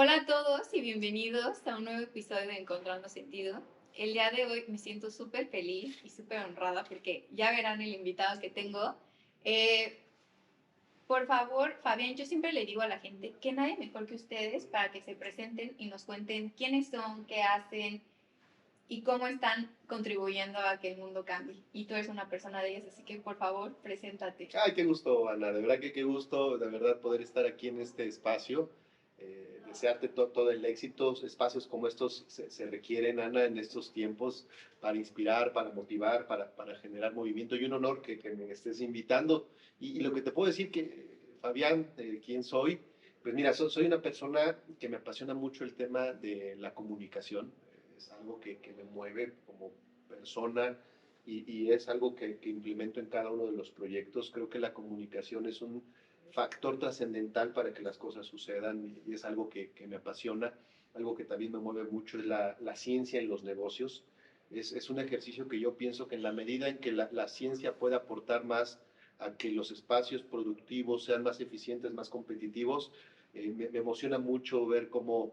Hola a todos y bienvenidos a un nuevo episodio de Encontrando Sentido. El día de hoy me siento súper feliz y súper honrada porque ya verán el invitado que tengo. Eh, por favor, Fabián, yo siempre le digo a la gente que nadie mejor que ustedes para que se presenten y nos cuenten quiénes son, qué hacen y cómo están contribuyendo a que el mundo cambie. Y tú eres una persona de ellas, así que por favor, preséntate. Ay, qué gusto, Ana, de verdad que qué gusto, de verdad, poder estar aquí en este espacio. Desearte todo el éxito. Espacios como estos se requieren, Ana, en estos tiempos para inspirar, para motivar, para generar movimiento. Y un honor que me estés invitando. Y lo que te puedo decir que, Fabián, ¿quién soy? Pues mira, soy una persona que me apasiona mucho el tema de la comunicación. Es algo que me mueve como persona y es algo que implemento en cada uno de los proyectos. Creo que la comunicación es un factor trascendental para que las cosas sucedan y es algo que me apasiona. Algo que también me mueve mucho es la ciencia en los negocios. Es un ejercicio que yo pienso que en la medida en que la ciencia pueda aportar más a que los espacios productivos sean más eficientes, más competitivos, me emociona mucho ver cómo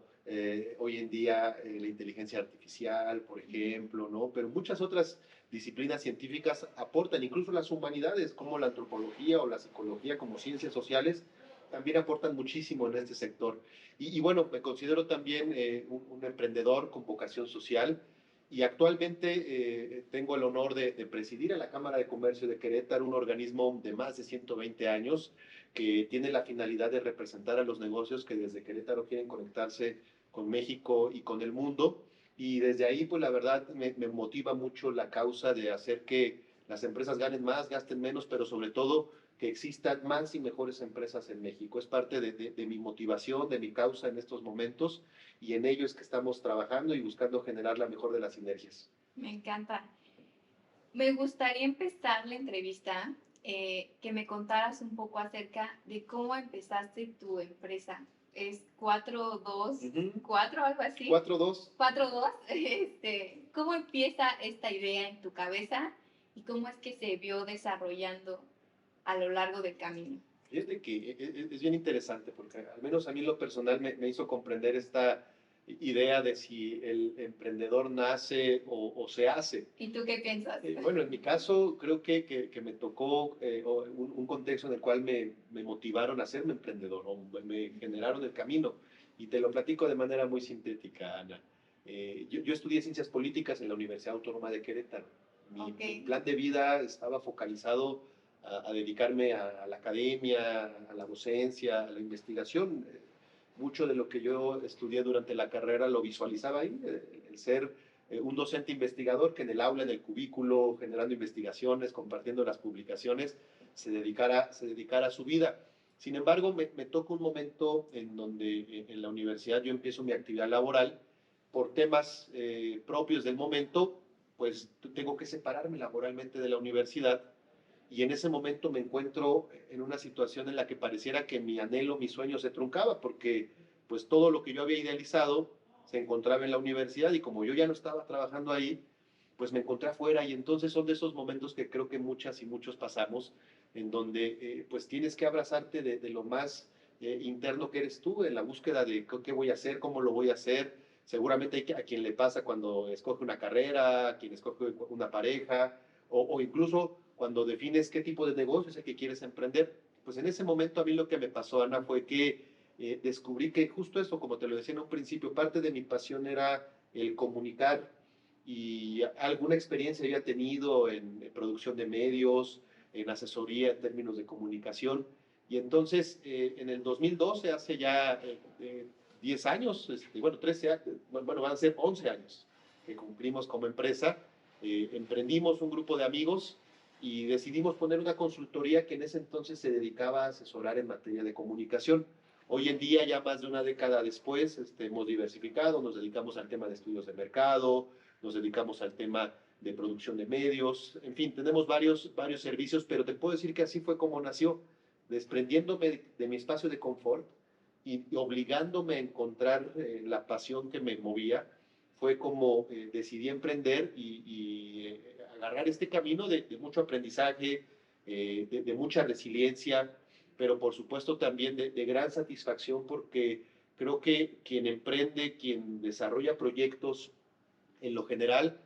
hoy en día la inteligencia artificial, por ejemplo, ¿no? Pero muchas otras disciplinas científicas aportan, incluso las humanidades, como la antropología o la psicología, como ciencias sociales, también aportan muchísimo en este sector. Y bueno, me considero también un emprendedor con vocación social y actualmente tengo el honor de presidir a la Cámara de Comercio de Querétaro, un organismo de más de 120 años que tiene la finalidad de representar a los negocios que desde Querétaro quieren conectarse con México y con el mundo. Y desde ahí, pues la verdad, me motiva mucho la causa de hacer que las empresas ganen más, gasten menos, pero sobre todo que existan más y mejores empresas en México. Es parte de mi motivación, de mi causa en estos momentos, y en ello es que estamos trabajando y buscando generar la mejor de las sinergias. Me encanta. Me gustaría empezar la entrevista que me contaras un poco acerca de cómo empezaste tu empresa. ¿Es 424 algo así? 4-2. 4-2. ¿Cómo empieza esta idea en tu cabeza y cómo es que se vio desarrollando a lo largo del camino? Fíjate que es bien interesante porque al menos a mí lo personal me hizo comprender esta idea de si el emprendedor nace o se hace. ¿Y tú qué piensas? Bueno, en mi caso creo que me tocó un contexto en el cual me motivaron a serme emprendedor o me generaron el camino. Y te lo platico de manera muy sintética, Ana. Yo estudié ciencias políticas en la Universidad Autónoma de Querétaro. Mi plan de vida estaba focalizado a dedicarme a la academia, a la docencia, a la investigación. Mucho de lo que yo estudié durante la carrera lo visualizaba ahí, el ser un docente investigador que en el aula, en el cubículo, generando investigaciones, compartiendo las publicaciones, se dedicara a su vida. Sin embargo, me toca un momento en donde en la universidad yo empiezo mi actividad laboral por temas propios del momento, pues tengo que separarme laboralmente de la universidad y en ese momento me encuentro en una situación en la que pareciera que mi anhelo, mi sueño se truncaba, porque pues todo lo que yo había idealizado se encontraba en la universidad y como yo ya no estaba trabajando ahí, pues me encontré afuera y entonces son de esos momentos que creo que muchas y muchos pasamos, en donde pues tienes que abrazarte de lo más interno que eres tú, en la búsqueda de qué voy a hacer, cómo lo voy a hacer. Seguramente hay a quien le pasa cuando escoge una carrera, a quien escoge una pareja, o incluso cuando defines qué tipo de negocio es el que quieres emprender. Pues en ese momento a mí lo que me pasó, Ana, fue que descubrí que justo eso, como te lo decía en un principio, parte de mi pasión era el comunicar y alguna experiencia había tenido en producción de medios, en asesoría en términos de comunicación. Y entonces, en el 2012, hace ya 10 años, bueno, 13 años, bueno, van a ser 11 años que cumplimos como empresa, emprendimos un grupo de amigos y decidimos poner una consultoría que en ese entonces se dedicaba a asesorar en materia de comunicación. Hoy en día, ya más de una década después, hemos diversificado, nos dedicamos al tema de estudios de mercado, nos dedicamos al tema de producción de medios, en fin, tenemos varios servicios, pero te puedo decir que así fue como nació, desprendiéndome de mi espacio de confort y obligándome a encontrar la pasión que me movía, fue como decidí emprender y agarrar este camino de mucho aprendizaje, de mucha resiliencia, pero por supuesto también de gran satisfacción porque Creo que quien emprende, quien desarrolla proyectos, en lo general,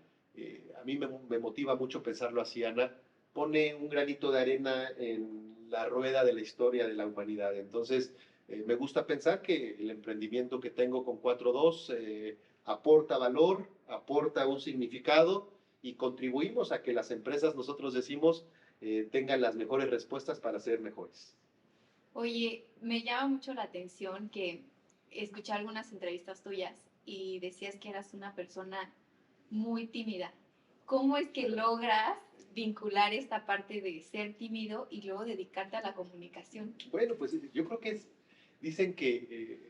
a mí me motiva mucho pensarlo así, Ana, pone un granito de arena en la rueda de la historia de la humanidad. Entonces, me gusta pensar que el emprendimiento que tengo con 42 aporta valor, aporta un significado y contribuimos a que las empresas, nosotros decimos, tengan las mejores respuestas para ser mejores. Oye, me llama mucho la atención que escuché algunas entrevistas tuyas y decías que eras una persona muy tímida. ¿Cómo es que logras vincular esta parte de ser tímido y luego dedicarte a la comunicación? Bueno, pues yo creo que dicen que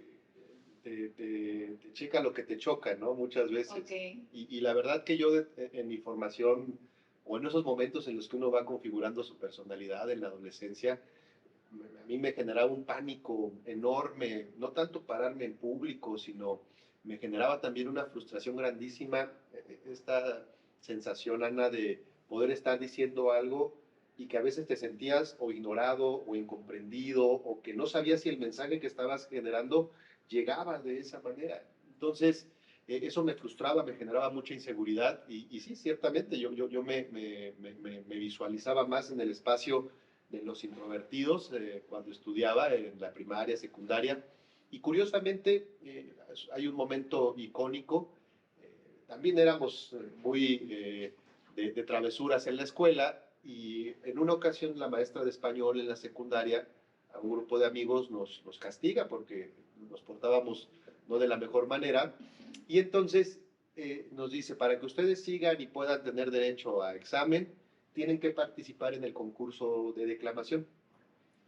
te checa lo que te choca, ¿no? Muchas veces. Okay. Y la verdad que yo en mi formación o en esos momentos en los que uno va configurando su personalidad en la adolescencia, a mí me generaba un pánico enorme, no tanto pararme en público, sino me generaba también una frustración grandísima, esta sensación, Ana, de poder estar diciendo algo y que a veces te sentías o ignorado o incomprendido o que no sabías si el mensaje que estabas generando llegaba de esa manera. Entonces, eso me frustraba, me generaba mucha inseguridad y sí, ciertamente, yo me visualizaba más en el espacio de los introvertidos cuando estudiaba en la primaria, secundaria. Y curiosamente, hay un momento icónico. También éramos muy de travesuras en la escuela y en una ocasión la maestra de español en la secundaria a un grupo de amigos nos castiga porque nos portábamos no de la mejor manera y entonces nos dice, para que ustedes sigan y puedan tener derecho a examen, tienen que participar en el concurso de declamación.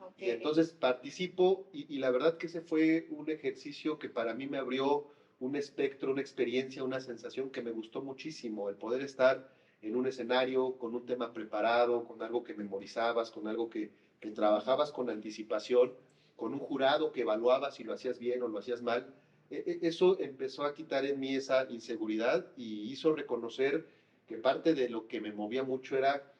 Okay. Y entonces participo y la verdad que ese fue un ejercicio que para mí me abrió un espectro, una experiencia, una sensación que me gustó muchísimo, el poder estar en un escenario con un tema preparado, con algo que memorizabas, con algo que trabajabas con anticipación, con un jurado que evaluaba si lo hacías bien o lo hacías mal. Eso empezó a quitar en mí esa inseguridad y hizo reconocer que parte de lo que me movía mucho era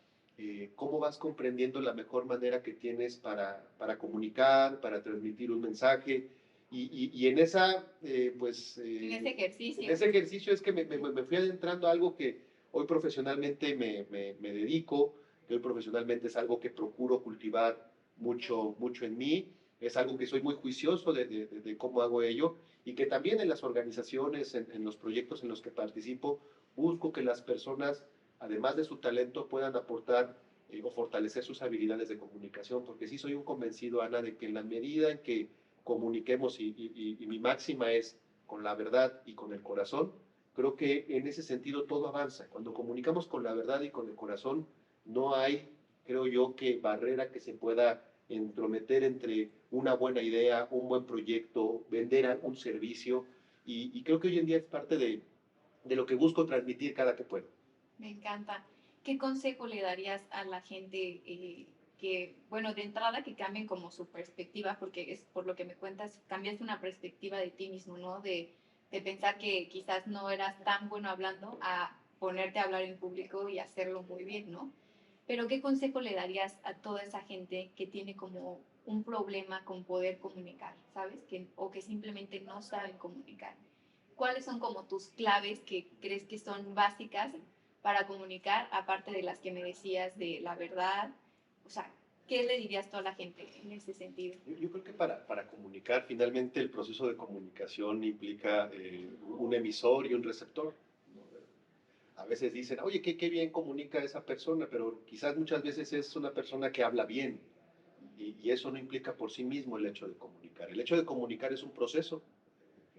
cómo vas comprendiendo la mejor manera que tienes para comunicar, para transmitir un mensaje. Y en esa, pues... En ese ejercicio. En ese ejercicio es que me fui adentrando a algo que hoy profesionalmente me dedico, que hoy profesionalmente es algo que procuro cultivar mucho, mucho en mí, es algo que soy muy juicioso de cómo hago ello y que también en las organizaciones, en los proyectos en los que participo, busco que las personas además de su talento, puedan aportar o fortalecer sus habilidades de comunicación, porque sí soy un convencido, Ana, de que en la medida en que comuniquemos, y mi máxima es con la verdad y con el corazón, creo que en ese sentido todo avanza. Cuando comunicamos con la verdad y con el corazón, no hay, creo yo, que barrera que se pueda entrometer entre una buena idea, un buen proyecto, vender un servicio, y creo que hoy en día es parte de lo que busco transmitir cada que puedo. Me encanta. ¿Qué consejo le darías a la gente que, bueno, de entrada que cambien como su perspectiva, porque es por lo que me cuentas, cambiaste una perspectiva de ti mismo, ¿no? De pensar que quizás no eras tan bueno hablando a ponerte a hablar en público y hacerlo muy bien, ¿no? Pero ¿qué consejo le darías a toda esa gente que tiene como un problema con poder comunicar, ¿sabes? O que simplemente no saben comunicar. ¿Cuáles son como tus claves que crees que son básicas para comunicar, aparte de las que me decías de la verdad? O sea, ¿qué le dirías tú a la gente en ese sentido? Yo creo que para comunicar, finalmente el proceso de comunicación implica un emisor y un receptor. A veces dicen, oye, qué bien comunica esa persona, pero quizás muchas veces es una persona que habla bien y eso no implica por sí mismo el hecho de comunicar. El hecho de comunicar es un proceso,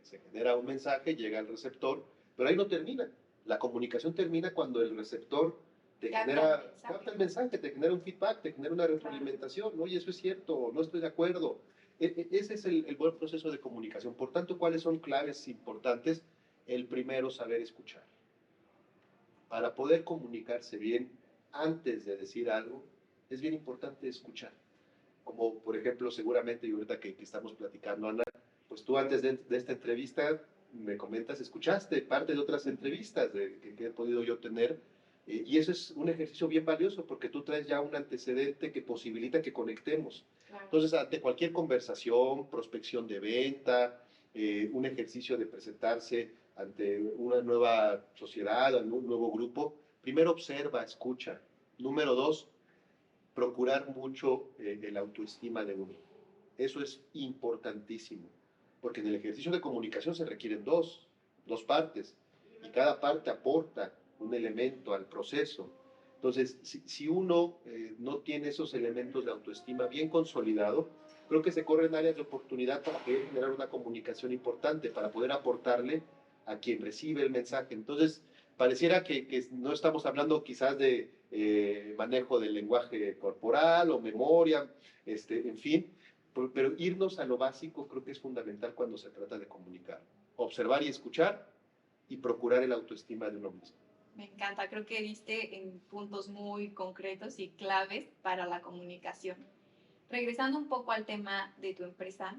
se genera un mensaje, llega al receptor, pero ahí no termina. La comunicación termina cuando el receptor te capta el mensaje, te genera un feedback, te genera una retroalimentación, oye, eso es cierto, no estoy de acuerdo. Ese es el buen proceso de comunicación. Por tanto, ¿cuáles son claves importantes? El primero, saber escuchar. Para poder comunicarse bien antes de decir algo, es bien importante escuchar. Como por ejemplo, seguramente, y ahorita que estamos platicando, Ana, pues tú antes de esta entrevista me comentas, escuchaste parte de otras entrevistas que he podido yo tener, y eso es un ejercicio bien valioso porque tú traes ya un antecedente que posibilita que conectemos. Claro. Entonces, ante cualquier conversación, prospección de venta, un ejercicio de presentarse ante una nueva sociedad, ante un nuevo grupo, primero observa, escucha. Número dos, procurar mucho el autoestima de uno. Eso es importantísimo, porque en el ejercicio de comunicación se requieren dos partes, y cada parte aporta un elemento al proceso. Entonces, si uno no tiene esos elementos de autoestima bien consolidado, creo que se corren áreas de oportunidad para poder generar una comunicación importante, para poder aportarle a quien recibe el mensaje. Entonces, pareciera que no estamos hablando quizás de manejo del lenguaje corporal o memoria, en fin, pero irnos a lo básico creo que es fundamental cuando se trata de comunicar. Observar y escuchar y procurar el autoestima de uno mismo. Me encanta, creo que diste en puntos muy concretos y claves para la comunicación. Regresando un poco al tema de tu empresa,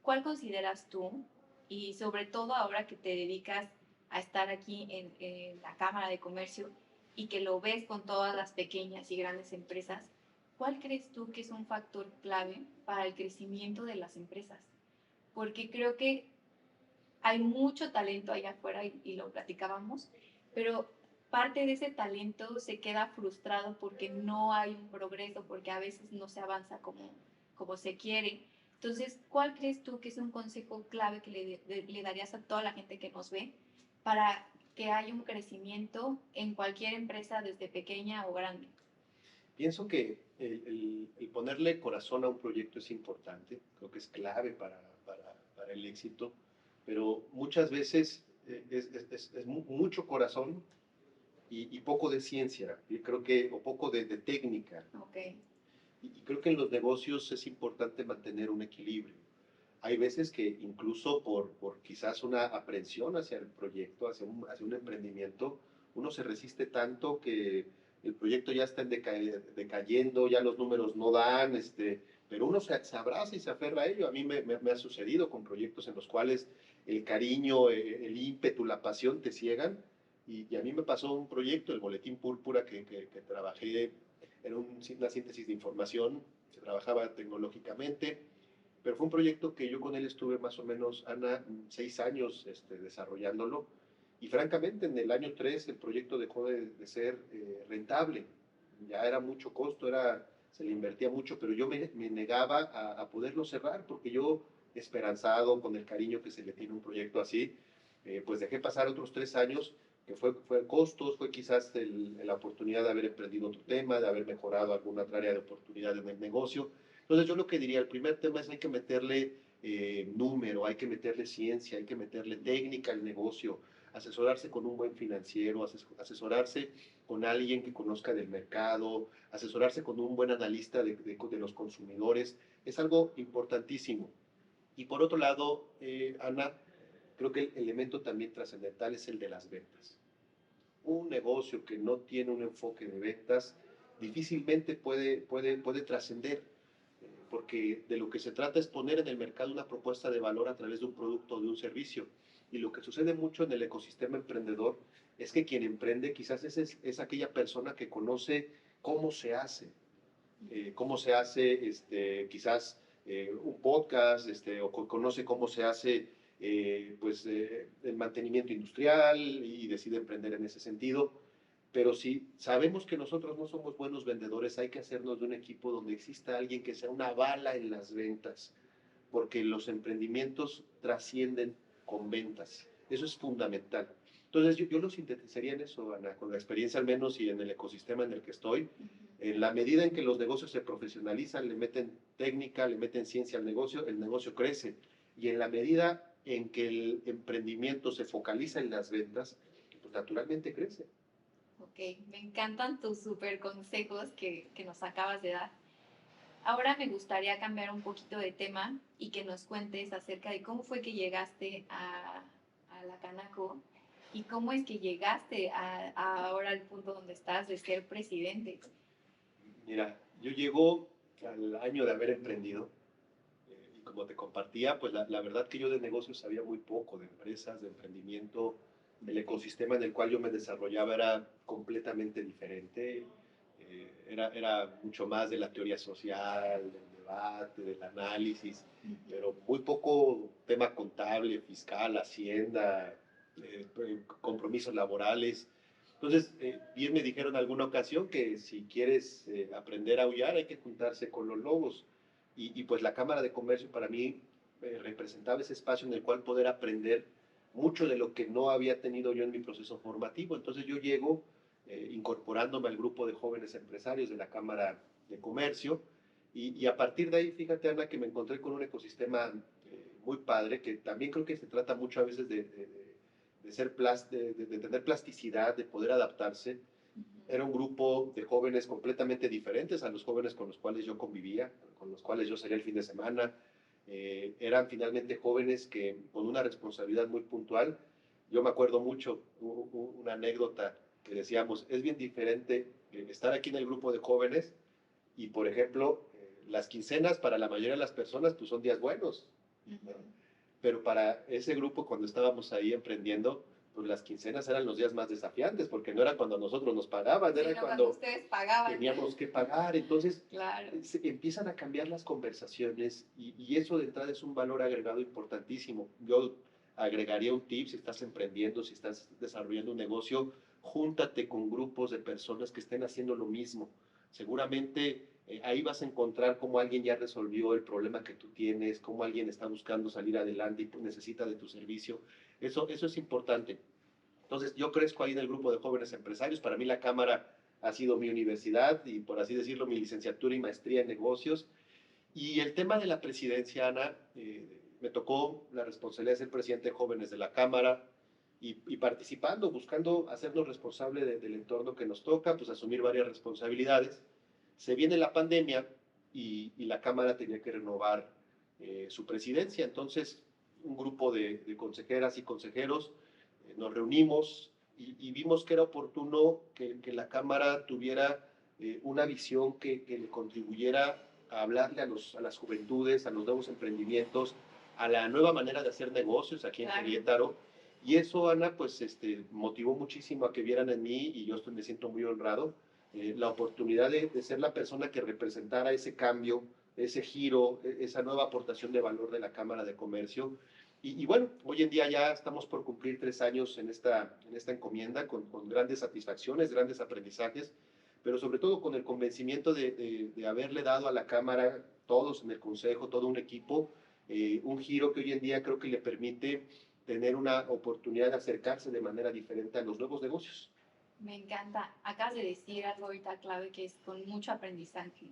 ¿cuál consideras tú, y sobre todo ahora que te dedicas a estar aquí en la Cámara de Comercio y que lo ves con todas las pequeñas y grandes empresas, cuál crees tú que es un factor clave para el crecimiento de las empresas? Porque creo que hay mucho talento allá afuera y lo platicábamos, pero parte de ese talento se queda frustrado porque no hay un progreso, porque a veces no se avanza como se quiere. Entonces, ¿cuál crees tú que es un consejo clave que le darías a toda la gente que nos ve para que haya un crecimiento en cualquier empresa, desde pequeña o grande? Pienso que el ponerle corazón a un proyecto es importante, creo que es clave para el éxito, pero muchas veces es mucho corazón y poco de ciencia, y creo que, o poco de técnica. Okay. Y creo que en los negocios es importante mantener un equilibrio. Hay veces que incluso por quizás una aprensión hacia el proyecto, hacia un emprendimiento, uno se resiste tanto que el proyecto ya está decayendo, ya los números no dan, pero uno se abraza y se aferra a ello. A mí me ha sucedido con proyectos en los cuales el cariño, el ímpetu, la pasión te ciegan. Y a mí me pasó un proyecto, el Boletín Púrpura, que trabajé, era una síntesis de información, se trabajaba tecnológicamente, pero fue un proyecto que yo con él estuve más o menos, Ana, 6 años desarrollándolo. Y francamente, en el año 3 el proyecto dejó de ser rentable. Ya era mucho costo, se le invertía mucho, pero yo me negaba a poderlo cerrar porque yo, esperanzado con el cariño que se le tiene a un proyecto así, pues dejé pasar otros 3 años, que fue costos, fue quizás la oportunidad de haber emprendido otro tema, de haber mejorado alguna otra área de oportunidad en el negocio. Entonces yo lo que diría, el primer tema es hay que meterle número, hay que meterle ciencia, hay que meterle técnica al negocio, asesorarse con un buen financiero, asesorarse con alguien que conozca del mercado, asesorarse con un buen analista de los consumidores, es algo importantísimo. Y por otro lado, Ana, creo que el elemento también trascendental es el de las ventas. Un negocio que no tiene un enfoque de ventas difícilmente puede trascender, porque de lo que se trata es poner en el mercado una propuesta de valor a través de un producto o de un servicio. Y lo que sucede mucho en el ecosistema emprendedor es que quien emprende quizás es aquella persona que conoce cómo se hace quizás un podcast, o conoce cómo se hace el mantenimiento industrial y decide emprender en ese sentido. Pero si sabemos que nosotros no somos buenos vendedores, hay que hacernos de un equipo donde exista alguien que sea una bala en las ventas, porque los emprendimientos trascienden con ventas. Eso es fundamental. Entonces yo lo sintetizaría en eso, Ana, con la experiencia al menos y en el ecosistema en el que estoy. En la medida en que los negocios se profesionalizan, le meten técnica, le meten ciencia al negocio, el negocio crece. Y en la medida en que el emprendimiento se focaliza en las ventas, pues naturalmente crece. Ok, me encantan tus super consejos que nos acabas de dar. Ahora me gustaría cambiar un poquito de tema y que nos cuentes acerca de cómo fue que llegaste a la Canaco y cómo es que llegaste ahora al punto donde estás de ser presidente. Mira, yo llego al año de haber emprendido, y como te compartía, pues la verdad que yo de negocios sabía muy poco, de empresas, de emprendimiento. El ecosistema en el cual yo me desarrollaba era completamente diferente. Era mucho más de la teoría social, del debate, del análisis, pero muy poco tema contable, fiscal, hacienda, compromisos laborales. Entonces, bien me dijeron en alguna ocasión que si quieres aprender a aullar hay que juntarse con los lobos. Y pues la Cámara de Comercio para mí representaba ese espacio en el cual poder aprender mucho de lo que no había tenido yo en mi proceso formativo. Entonces yo llego incorporándome al grupo de jóvenes empresarios de la Cámara de Comercio y a partir de ahí, fíjate Ana, que me encontré con un ecosistema muy padre, que también creo que se trata mucho a veces de tener plasticidad, de poder adaptarse. Era un grupo de jóvenes completamente diferentes a los jóvenes con los cuales yo convivía, con los cuales yo salía el fin de semana. Eran finalmente jóvenes que con una responsabilidad muy puntual. Yo me acuerdo mucho una anécdota que decíamos, es bien diferente estar aquí en el grupo de jóvenes y, por ejemplo, las quincenas para la mayoría de las personas pues son días buenos, ¿no? Pero para ese grupo cuando estábamos ahí emprendiendo, pues las quincenas eran los días más desafiantes, porque no era cuando nosotros nos pagaban, sí, era no, cuando ustedes pagaban. Teníamos que pagar. Entonces, claro. empiezan a cambiar las conversaciones y eso de entrada es un valor agregado importantísimo. Yo agregaría un tip: si estás emprendiendo, si estás desarrollando un negocio, júntate con grupos de personas que estén haciendo lo mismo. Seguramente ahí vas a encontrar cómo alguien ya resolvió el problema que tú tienes, cómo alguien está buscando salir adelante y necesita de tu servicio. Eso es importante. Entonces, yo crezco ahí en el grupo de jóvenes empresarios. Para mí la Cámara ha sido mi universidad y, por así decirlo, mi licenciatura y maestría en negocios. Y el tema de la presidencia, Ana, me tocó la responsabilidad de ser presidente de jóvenes de la Cámara y participando, buscando hacernos responsable del entorno que nos toca, pues asumir varias responsabilidades. Se viene la pandemia y la Cámara tenía que renovar su presidencia. Entonces, un grupo de consejeras y consejeros nos reunimos y vimos que era oportuno que la Cámara tuviera una visión que le contribuyera a hablarle a las juventudes, a los nuevos emprendimientos, a la nueva manera de hacer negocios aquí en Querétaro. Y eso, Ana, pues motivó muchísimo a que vieran en mí, y yo me siento muy honrado, la oportunidad de ser la persona que representara ese cambio, ese giro, esa nueva aportación de valor de la Cámara de Comercio. Y bueno, hoy en día ya estamos por cumplir 3 años en esta encomienda, con grandes satisfacciones, grandes aprendizajes, pero sobre todo con el convencimiento de haberle dado a la Cámara, todos en el Consejo, todo un equipo, un giro que hoy en día creo que le permite tener una oportunidad de acercarse de manera diferente a los nuevos negocios. Me encanta. Acabas de decir algo ahorita clave, que es con mucho aprendizaje.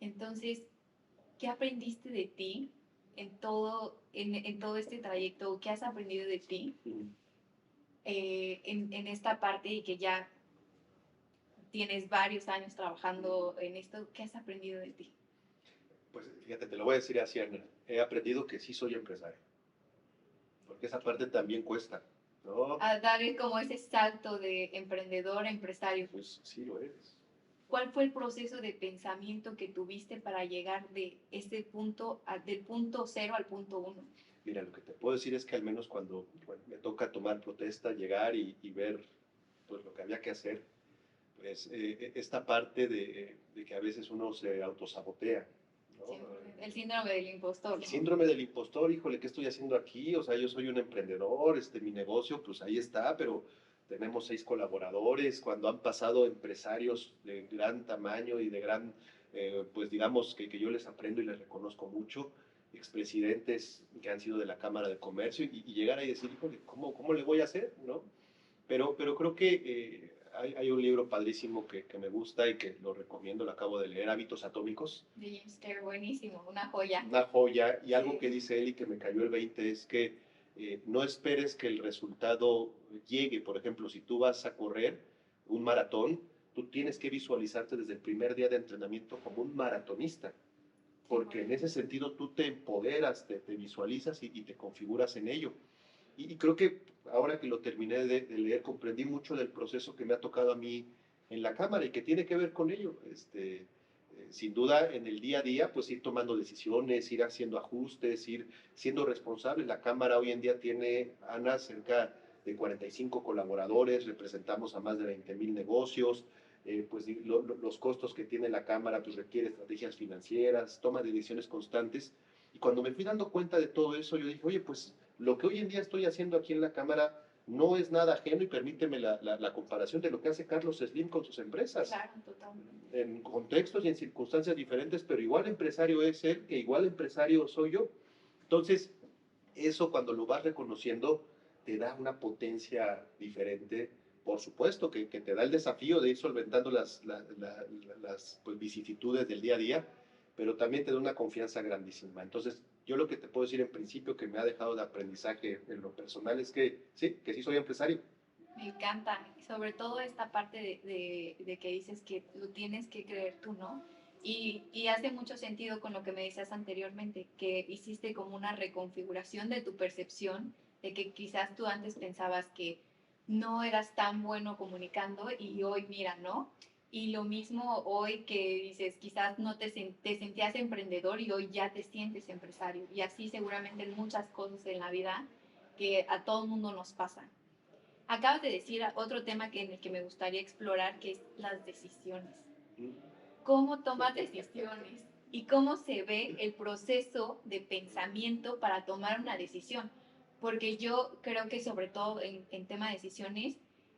Entonces, ¿qué aprendiste de ti en todo este trayecto? ¿Qué has aprendido de ti en esta parte, y que ya tienes varios años trabajando en esto? ¿Qué has aprendido de ti? Pues fíjate, te lo voy a decir así, Ana. He aprendido que sí soy empresario, porque esa parte también cuesta, ¿no? A dar como ese salto de emprendedor a empresario. Pues sí lo eres. ¿Cuál fue el proceso de pensamiento que tuviste para llegar de ese punto, del punto 0 al punto 1? Mira, lo que te puedo decir es que al menos cuando me toca tomar protesta, llegar y ver pues, lo que había que hacer, pues esta parte de que a veces uno se autosabotea, ¿no? Sí, el síndrome del impostor, ¿no? El síndrome del impostor, híjole, ¿qué estoy haciendo aquí? O sea, yo soy un emprendedor, mi negocio, pues ahí está, pero tenemos 6 colaboradores. Cuando han pasado empresarios de gran tamaño y de gran, pues digamos que yo les aprendo y les reconozco mucho, expresidentes que han sido de la Cámara de Comercio, y llegar ahí y decir, híjole, ¿cómo le voy a hacer? ¿No? Pero creo que hay un libro padrísimo que me gusta y que lo recomiendo, lo acabo de leer, Hábitos Atómicos. De James Clear, buenísimo, una joya. Una joya, y Sí. algo que dice él y que me cayó el 20 es que no esperes que el resultado llegue. Por ejemplo, si tú vas a correr un maratón, tú tienes que visualizarte desde el primer día de entrenamiento como un maratonista, porque en ese sentido tú te empoderas, te visualizas y te configuras en ello. Y creo que ahora que lo terminé de leer, comprendí mucho del proceso que me ha tocado a mí en la Cámara y que tiene que ver con ello. Sin duda, en el día a día, pues ir tomando decisiones, ir haciendo ajustes, ir siendo responsable. La Cámara hoy en día tiene, Ana, cerca de 45 colaboradores, representamos a más de 20,000 negocios. pues los costos que tiene la cámara, pues requiere estrategias financieras, toma de decisiones constantes. Y cuando me fui dando cuenta de todo eso, yo dije, oye, pues lo que hoy en día estoy haciendo aquí en la cámara no es nada ajeno, y permíteme la comparación de lo que hace Carlos Slim con sus empresas. Claro, totalmente. En contextos y en circunstancias diferentes, pero igual empresario es él, que igual empresario soy yo. Entonces, eso cuando lo vas reconociendo, te da una potencia diferente. Por supuesto que te da el desafío de ir solventando las pues, vicisitudes del día a día, pero también te da una confianza grandísima. Entonces, yo lo que te puedo decir en principio que me ha dejado de aprendizaje en lo personal es que sí soy empresario. Me encanta, sobre todo esta parte de que dices que lo tienes que creer tú, ¿no? Y hace mucho sentido con lo que me decías anteriormente, que hiciste como una reconfiguración de tu percepción, de que quizás tú antes pensabas que no eras tan bueno comunicando y hoy mira, ¿no? Y lo mismo hoy que dices, quizás no te sentías emprendedor y hoy ya te sientes empresario. Y así seguramente en muchas cosas en la vida que a todo el mundo nos pasan. Acabas de decir otro tema en el que me gustaría explorar, que es las decisiones. ¿Cómo tomas decisiones? ¿Y cómo se ve el proceso de pensamiento para tomar una decisión? Porque yo creo que sobre todo en tema de decisiones,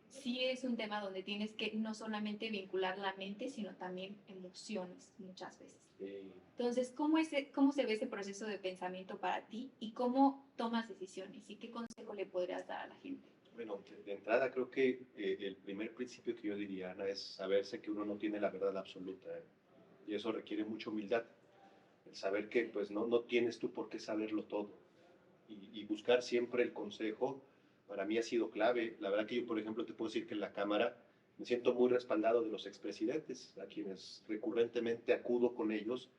sí es un tema donde tienes que no solamente vincular la mente, sino también emociones muchas veces. Entonces, ¿cómo se ve ese proceso de pensamiento para ti y cómo tomas decisiones? ¿Y qué consejo le podrías dar a la gente? Bueno, de entrada creo que el primer principio que yo diría, Ana, es saberse que uno no tiene la verdad absoluta, y eso requiere mucha humildad, el saber que pues no tienes tú por qué saberlo todo, y buscar siempre el consejo. Para mí ha sido clave. La verdad que yo, por ejemplo, te puedo decir que en la Cámara me siento muy respaldado de los expresidentes, a quienes recurrentemente acudo con ellos,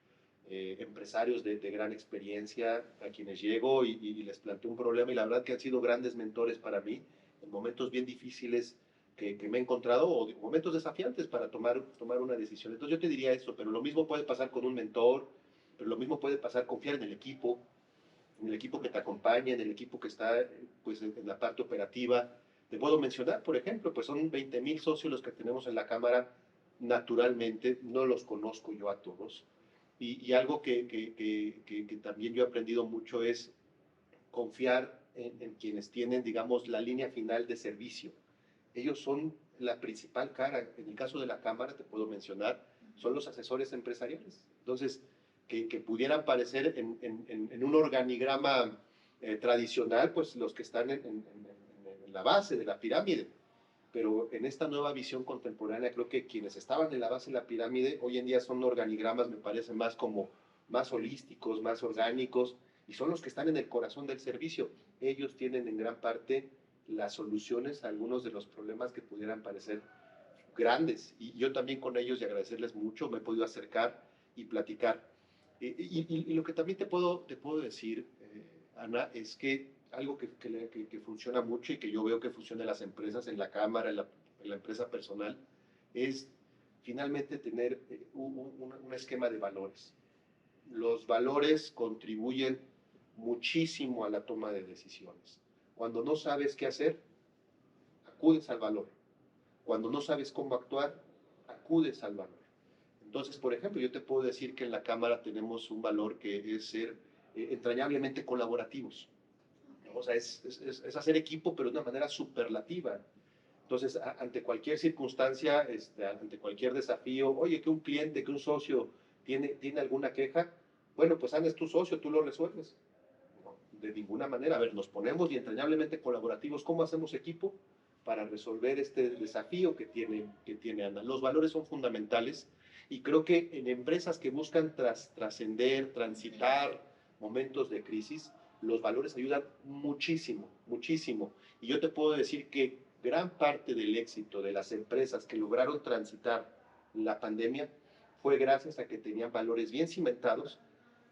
empresarios de gran experiencia, a quienes llego y les planteo un problema, y la verdad que han sido grandes mentores para mí en momentos bien difíciles que me he encontrado, o momentos desafiantes para tomar una decisión. Entonces yo te diría eso, pero lo mismo puede pasar con un mentor, pero lo mismo puede pasar confiar en el equipo que te acompaña, en el equipo que está pues, en la parte operativa. Te puedo mencionar, por ejemplo, pues son 20,000 socios los que tenemos en la Cámara. Naturalmente, no los conozco yo a todos. Y algo que también yo he aprendido mucho es confiar en quienes tienen, digamos, la línea final de servicio. Ellos son la principal cara. En el caso de la Cámara, te puedo mencionar, son los asesores empresariales. Entonces, que pudieran parecer en un organigrama tradicional, pues los que están en la base de la pirámide. Pero en esta nueva visión contemporánea, creo que quienes estaban en la base de la pirámide, hoy en día son organigramas, me parece, más holísticos, más orgánicos, y son los que están en el corazón del servicio. Ellos tienen en gran parte las soluciones a algunos de los problemas que pudieran parecer grandes. Y yo también con ellos, y agradecerles mucho, me he podido acercar y platicar. Y lo que también te puedo decir, Ana, es que algo que funciona mucho y que yo veo que funciona en las empresas, en la Cámara, en la empresa personal, es finalmente tener un esquema de valores. Los valores contribuyen muchísimo a la toma de decisiones. Cuando no sabes qué hacer, acudes al valor. Cuando no sabes cómo actuar, acudes al valor. Entonces, por ejemplo, yo te puedo decir que en la Cámara tenemos un valor que es ser entrañablemente colaborativos. O sea, es hacer equipo, pero de una manera superlativa. Entonces, ante cualquier circunstancia, ante cualquier desafío, oye, que un cliente, que un socio tiene alguna queja, bueno, pues Ana, es tu socio, tú lo resuelves. No, de ninguna manera. A ver, nos ponemos y entrañablemente colaborativos. ¿Cómo hacemos equipo para resolver este desafío que tiene Ana? Los valores son fundamentales, y creo que en empresas que buscan trascender, transitar momentos de crisis, los valores ayudan muchísimo, muchísimo. Y yo te puedo decir que gran parte del éxito de las empresas que lograron transitar la pandemia fue gracias a que tenían valores bien cimentados,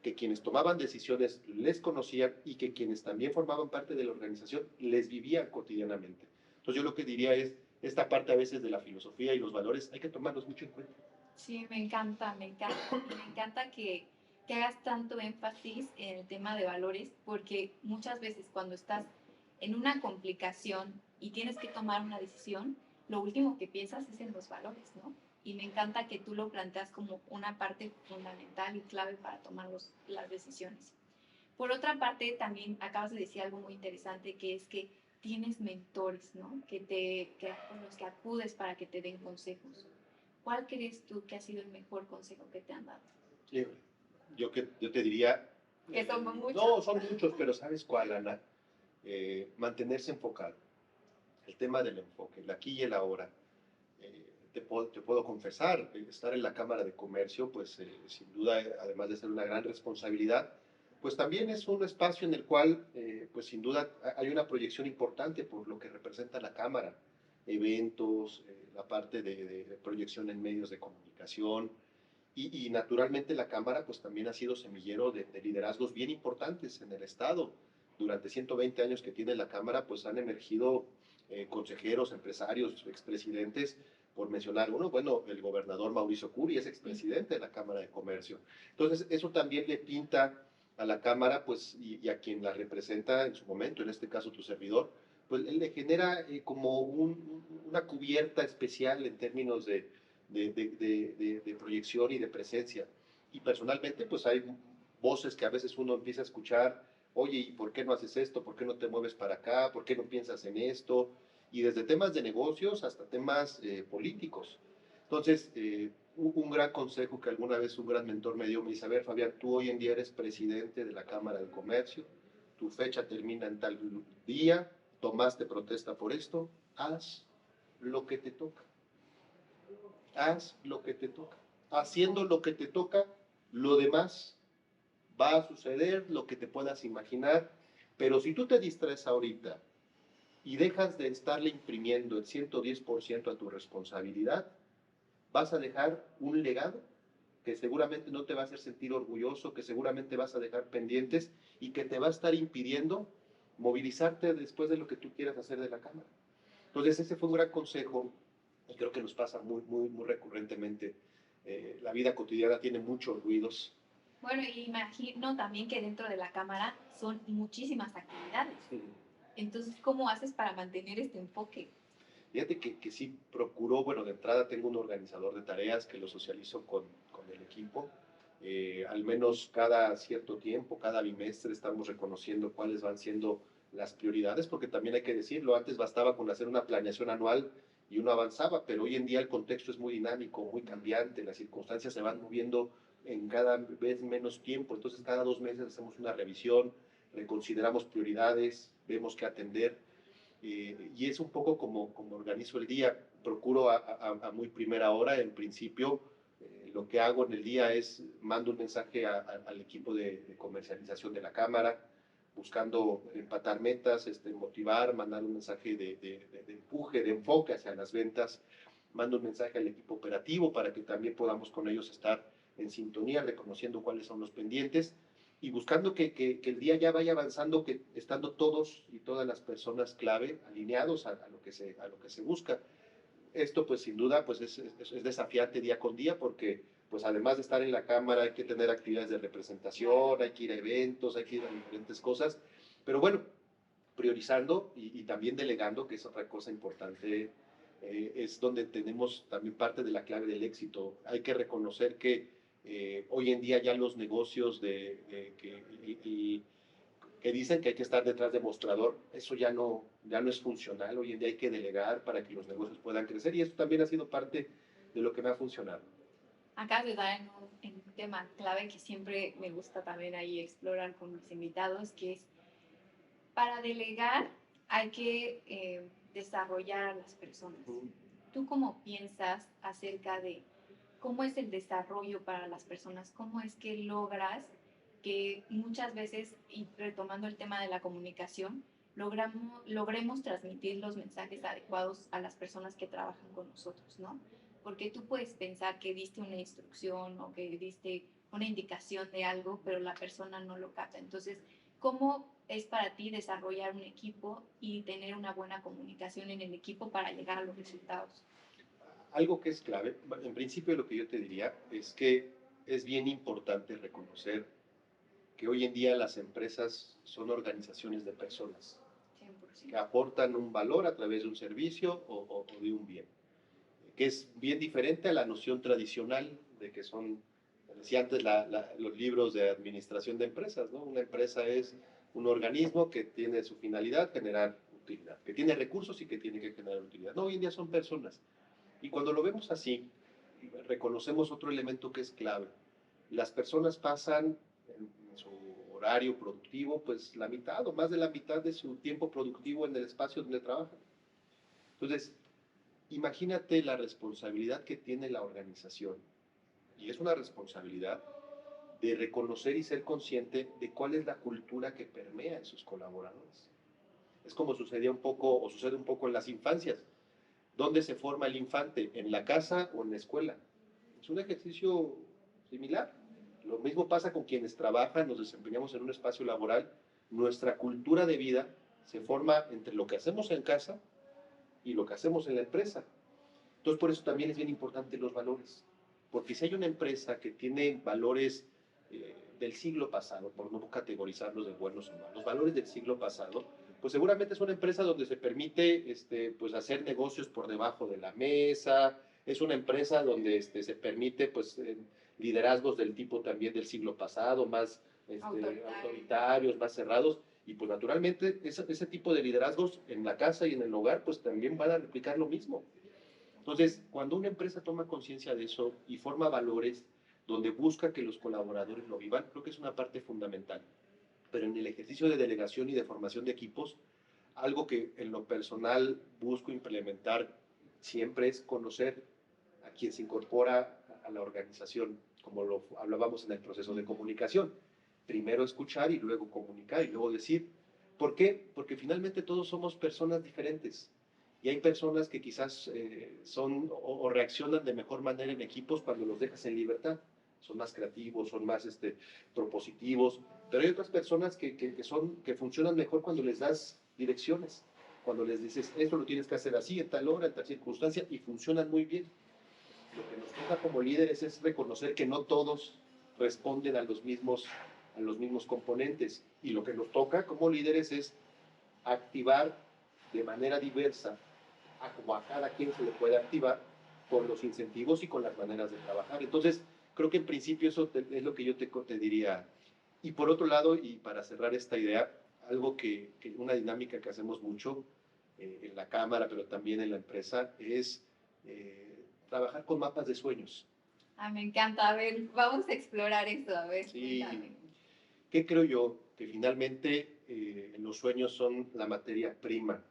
que quienes tomaban decisiones les conocían, y que quienes también formaban parte de la organización les vivían cotidianamente. Entonces yo lo que diría es, esta parte a veces de la filosofía y los valores hay que tomarlos mucho en cuenta. Sí, me encanta, me encanta. Y me encanta que hagas tanto énfasis en el tema de valores, porque muchas veces cuando estás en una complicación y tienes que tomar una decisión, lo último que piensas es en los valores, ¿no? y me encanta que tú lo planteas como una parte fundamental y clave para tomar las decisiones. Por otra parte, también acabas de decir algo muy interesante, que es que tienes mentores, ¿no? Con los que acudes para que te den consejos. ¿Cuál crees tú que ha sido el mejor consejo que te han dado? Sí, yo te diría... Que son muchos. No, son muchos, pero ¿sabes cuál, Ana? Mantenerse enfocado. El tema del enfoque, el aquí y el ahora. Te puedo confesar, estar en la Cámara de Comercio, pues sin duda, además de ser una gran responsabilidad, pues también es un espacio en el cual, pues sin duda, hay una proyección importante por lo que representa la Cámara, eventos, la parte de proyección en medios de comunicación, y naturalmente la Cámara pues también ha sido semillero de liderazgos bien importantes en el Estado. Durante 120 años que tiene la Cámara, pues han emergido consejeros, empresarios, expresidentes, por mencionar uno, bueno, el gobernador Mauricio Curi es expresidente de la Cámara de Comercio. Entonces, eso también le pinta a la Cámara, pues, y a quien la representa en su momento, en este caso tu servidor, pues le genera como una cubierta especial en términos de proyección y de presencia. Y personalmente, pues hay voces que a veces uno empieza a escuchar, oye, ¿y por qué no haces esto? ¿Por qué no te mueves para acá? ¿Por qué no piensas en esto? Y desde temas de negocios hasta temas políticos. Entonces, un gran consejo que alguna vez un gran mentor me dio, me dice, a ver, Fabián, tú hoy en día eres presidente de la Cámara de Comercio, tu fecha termina en tal día, tomaste protesta por esto, haz lo que te toca. Haz lo que te toca. Haciendo lo que te toca, lo demás va a suceder, lo que te puedas imaginar, pero si tú te distraes ahorita y dejas de estarle imprimiendo el 110% a tu responsabilidad, vas a dejar un legado que seguramente no te va a hacer sentir orgulloso, que seguramente vas a dejar pendientes y que te va a estar impidiendo movilizarte después de lo que tú quieras hacer de la Cámara. Entonces ese fue un gran consejo y creo que nos pasa muy recurrentemente. La vida cotidiana tiene muchos ruidos. Bueno, y imagino también que dentro de la Cámara son muchísimas actividades. Sí. Entonces, ¿cómo haces para mantener este enfoque? Fíjate que sí procuro, bueno, de entrada tengo un organizador de tareas que lo socializo con el equipo. Al menos cada cierto tiempo, cada bimestre, estamos reconociendo cuáles van siendo las prioridades, porque también hay que decirlo, antes bastaba con hacer una planeación anual y uno avanzaba, pero hoy en día el contexto es muy dinámico, muy cambiante, las circunstancias se van moviendo en cada vez menos tiempo, entonces cada 2 meses hacemos una revisión, reconsideramos prioridades, vemos qué atender, y es un poco como organizo el día. Procuro a muy primera hora, en principio, lo que hago en el día es mando un mensaje al equipo de comercialización de la Cámara, buscando empatar metas, motivar, mandar un mensaje de empuje, de enfoque hacia las ventas, mando un mensaje al equipo operativo para que también podamos con ellos estar en sintonía, reconociendo cuáles son los pendientes y buscando que el día ya vaya avanzando, que estando todos y todas las personas clave alineados a lo que se busca. Esto pues sin duda pues es desafiante día con día porque pues además de estar en la Cámara hay que tener actividades de representación, hay que ir a eventos, hay que ir a diferentes cosas, pero bueno, priorizando y también delegando, que es otra cosa importante, es donde tenemos también parte de la clave del éxito. Hay que reconocer que hoy en día ya los negocios que dicen que hay que estar detrás de mostrador, eso ya no es funcional. Hoy en día hay que delegar para que los negocios puedan crecer y eso también ha sido parte de lo que me ha funcionado. Acabas de dar en un tema clave que siempre me gusta también ahí explorar con mis invitados, que es para delegar hay que desarrollar a las personas. ¿Tú cómo piensas acerca de cómo es el desarrollo para las personas? ¿Cómo es que logras que muchas veces, y retomando el tema de la comunicación, logremos transmitir los mensajes adecuados a las personas que trabajan con nosotros, ¿no? Porque tú puedes pensar que diste una instrucción o que diste una indicación de algo, pero la persona no lo capta. Entonces, ¿cómo es para ti desarrollar un equipo y tener una buena comunicación en el equipo para llegar a los resultados? Algo que es clave, en principio lo que yo te diría es que es bien importante reconocer que hoy en día las empresas son organizaciones de personas 100%. que aportan un valor a través de un servicio o de un bien. que es bien diferente a la noción tradicional de que son, decía antes, los libros de administración de empresas, ¿no? Una empresa es un organismo que tiene su finalidad generar utilidad, que tiene recursos y que tiene que generar utilidad. No, hoy en día son personas. Y cuando lo vemos así, reconocemos otro elemento que es clave. Las personas pasan en su horario productivo, pues la mitad o más de la mitad de su tiempo productivo en el espacio donde trabajan. Entonces, imagínate la responsabilidad que tiene la organización, y es una responsabilidad de reconocer y ser consciente de cuál es la cultura que permea en sus colaboradores. Es como sucedía un poco, o sucede un poco en las infancias. ¿Dónde se forma el infante? ¿En la casa o en la escuela? Es un ejercicio similar. Lo mismo pasa con quienes trabajan, nos desempeñamos en un espacio laboral. Nuestra cultura de vida se forma entre lo que hacemos en casa y lo que hacemos en la empresa. Entonces, por eso también es bien importante los valores. Porque si hay una empresa que tiene valores del siglo pasado, por no categorizarlos de buenos o malos, valores del siglo pasado, pues seguramente es una empresa donde se permite pues hacer negocios por debajo de la mesa, es una empresa donde se permite pues liderazgos del tipo también del siglo pasado, más autoritarios, más cerrados, y pues naturalmente ese tipo de liderazgos en la casa y en el hogar pues también van a replicar lo mismo. Entonces, cuando una empresa toma conciencia de eso y forma valores donde busca que los colaboradores lo vivan, creo que es una parte fundamental. Pero en el ejercicio de delegación y de formación de equipos, algo que en lo personal busco implementar siempre es conocer a quien se incorpora a la organización, como lo hablábamos en el proceso de comunicación. Primero escuchar y luego comunicar y luego decir. ¿Por qué? Porque finalmente todos somos personas diferentes. Y hay personas que quizás son o reaccionan de mejor manera en equipos cuando los dejas en libertad. Son más creativos, son más propositivos. Pero hay otras personas que funcionan mejor cuando les das direcciones. Cuando les dices, esto lo tienes que hacer así, en tal hora, en tal circunstancia, y funcionan muy bien. Lo que nos toca como líderes es reconocer que no todos responden a los mismos componentes. Y lo que nos toca como líderes es activar de manera diversa como a cada quien se le puede activar con los incentivos y con las maneras de trabajar. Entonces, creo que en principio eso es lo que yo te diría. Y por otro lado, y para cerrar esta idea, algo una dinámica que hacemos mucho en la cámara, pero también en la empresa, es trabajar con mapas de sueños. Ah, me encanta. A ver, vamos a explorar eso. A ver, sí. Cuéntame. ¿Qué creo yo? Que finalmente los sueños son la materia prima